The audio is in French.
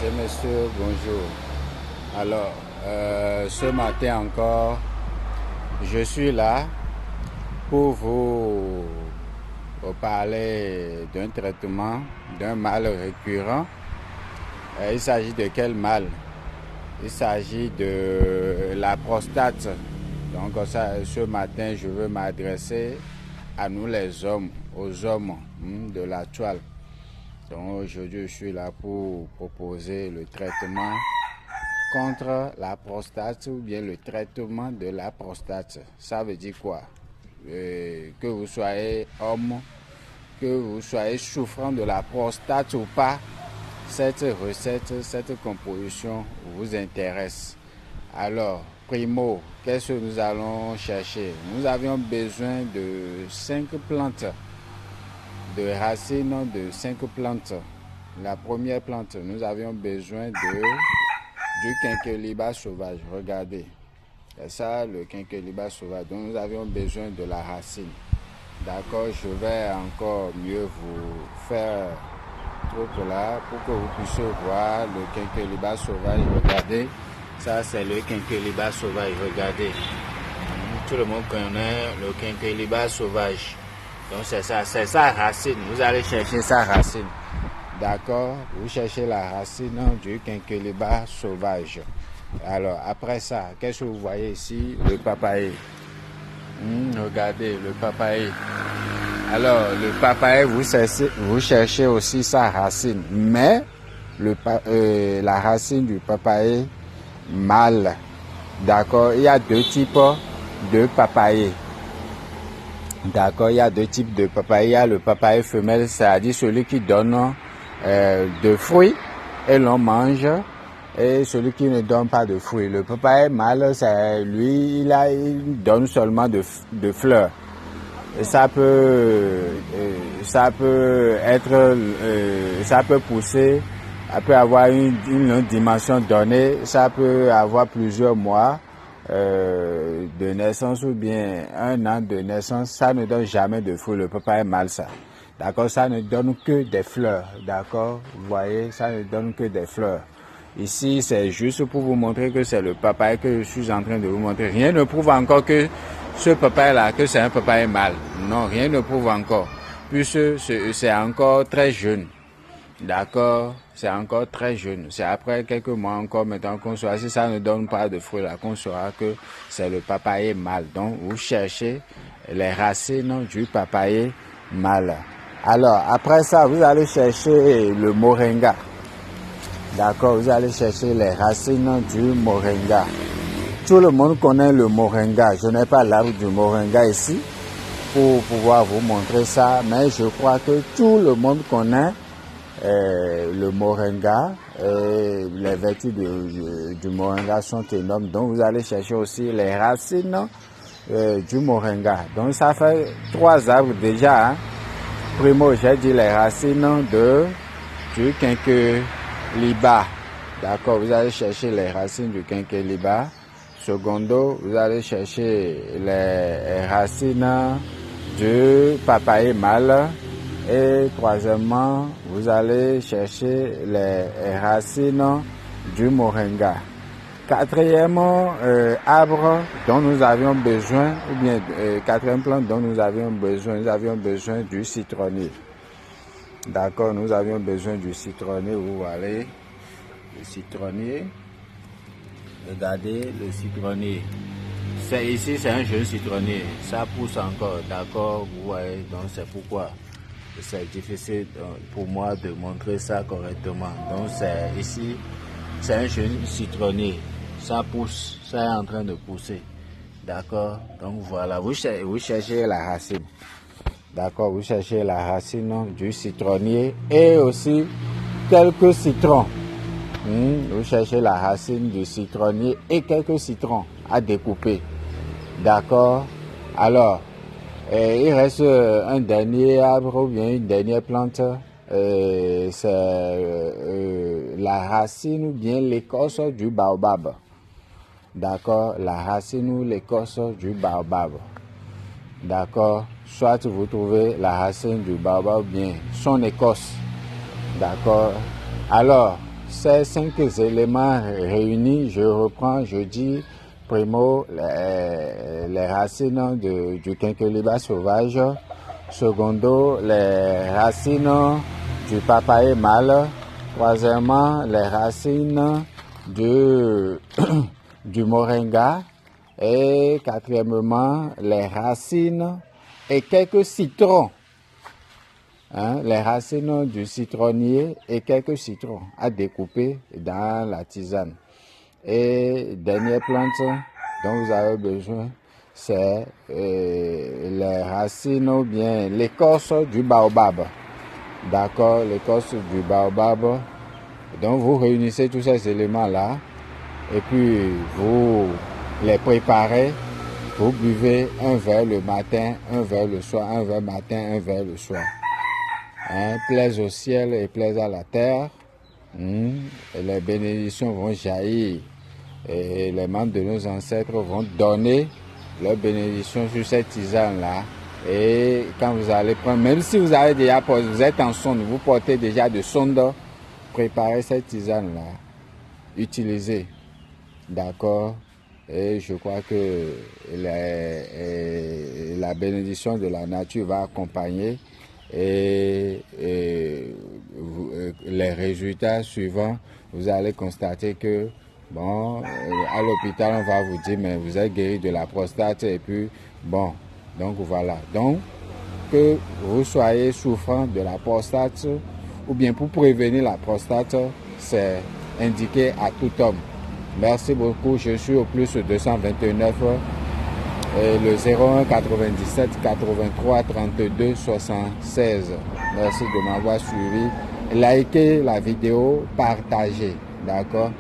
et messieurs, bonjour. Alors, ce matin encore, je suis là pour vous parler d'un traitement, d'un mal récurrent. Il s'agit de quel mal? Il s'agit de la prostate. Donc, ce matin, je veux m'adresser à nous les hommes, aux hommes de la toile. Donc aujourd'hui, je suis là pour proposer le traitement contre la prostate ou bien le traitement de la prostate. Ça veut dire quoi? Que vous soyez homme, que vous soyez souffrant de la prostate ou pas, cette recette, cette composition vous intéresse. Alors, primo, qu'est-ce que nous allons chercher? Nous avions besoin de 5 plantes, de racines de 5 plantes. La première plante, nous avions besoin du quinqueliba sauvage. Regardez, c'est ça le quinqueliba sauvage. Donc nous avions besoin de la racine. D'accord, je vais encore mieux vous faire truc là pour que vous puissiez voir le quinqueliba sauvage. Regardez, ça c'est le quinqueliba sauvage. Regardez, tout le monde connaît le quinqueliba sauvage. Donc c'est sa racine. Vous allez chercher sa racine. D'accord? Vous cherchez la racine du quinqueliba sauvage. Alors après ça, qu'est-ce que vous voyez ici? Le papaye. Regardez le papaye. Alors le papaye, vous cherchez aussi sa racine. Mais la racine du papaye mâle. D'accord? Il y a 2 types de papaye. D'accord, il y a 2 types de papaye. Il y a le papaye femelle, c'est-à-dire celui qui donne de fruits et l'on mange, et celui qui ne donne pas de fruits. Le papaye mâle, c'est lui, il donne seulement de fleurs. Et ça peut pousser, ça peut avoir une dimension donnée, ça peut avoir plusieurs mois de naissance ou bien 1 an de naissance. Ça ne donne jamais de fruits. Le papaye mâle, ça. D'accord, ça ne donne que des fleurs. D'accord, vous voyez, ça ne donne que des fleurs. Ici, c'est juste pour vous montrer que c'est le papaye que je suis en train de vous montrer. Rien ne prouve encore que ce papaye-là, que c'est un papaye mâle. Non, rien ne prouve encore. Puisque c'est encore très jeune. D'accord, c'est encore très jeune. C'est après quelques mois encore maintenant qu'on saura, si ça ne donne pas de fruits là, qu'on saura que c'est le papaye mâle. Donc, vous cherchez les racines du papaye mâle. Alors, après ça, vous allez chercher le moringa. D'accord, vous allez chercher les racines du moringa. Tout le monde connaît le moringa. Je n'ai pas l'arbre du moringa ici pour pouvoir vous montrer ça, mais je crois que tout le monde connaît le moringa. Les vertus du moringa sont énormes. Donc, vous allez chercher aussi les racines du moringa. Donc, ça fait 3 arbres déjà. Primo, j'ai dit les racines du quinqueliba. D'accord, vous allez chercher les racines du quinqueliba. Secondo, vous allez chercher les racines du papaye mâle. Et troisièmement, vous allez chercher les racines du moringa. Quatrième arbre dont nous avions besoin, ou bien quatrième plante dont nous avions besoin du citronnier. D'accord, nous avions besoin du citronnier. Vous voyez, le citronnier. Regardez le citronnier. Ici, c'est un jeune citronnier. Ça pousse encore, d'accord, vous voyez. Donc, c'est pourquoi c'est difficile pour moi de montrer ça correctement. Donc, ici, c'est un jeune citronnier. Ça pousse, ça est en train de pousser. D'accord? Donc, voilà, vous cherchez la racine. D'accord, vous cherchez la racine du citronnier et aussi quelques citrons. Vous cherchez la racine du citronnier et quelques citrons à découper. D'accord? Alors, il reste un dernier arbre ou bien une dernière plante. C'est la racine ou bien l'écorce du baobab. D'accord? La racine ou l'écorce du baobab. D'accord? Soit vous trouvez la racine du baobab ou bien son écorce. D'accord? Alors, ces 5 éléments réunis, je reprends, je dis, primo, les racines du quinqueliba sauvage. Secondo, les racines du papaye mâle. Troisièmement, les racines du moringa. Et quatrièmement, les racines et quelques citrons. Les racines du citronnier et quelques citrons à découper dans la tisane. Et dernière plante dont vous avez besoin, c'est les racines ou bien l'écorce du baobab. D'accord, l'écorce du baobab. Donc vous réunissez tous ces éléments-là et puis vous les préparez. Vous buvez un verre le matin, un verre le soir, un verre matin, un verre le soir. Plaise au ciel et plaise à la terre. Et les bénédictions vont jaillir. Et les membres de nos ancêtres vont donner leurs bénédictions sur cette tisane-là. Et quand vous allez prendre, même si vous avez déjà, vous êtes en sonde, vous portez déjà de sonde, préparez cette tisane-là. Utilisez. D'accord? Et je crois que la bénédiction de la nature va accompagner et les résultats suivants, vous allez constater que, bon, à l'hôpital, on va vous dire, mais vous êtes guéri de la prostate et puis, bon, donc voilà. Donc, que vous soyez souffrant de la prostate ou bien pour prévenir la prostate, c'est indiqué à tout homme. Merci beaucoup, je suis au plus 229 et le 01 97 83 32 76. Merci de m'avoir suivi. Likez la vidéo, partagez, d'accord?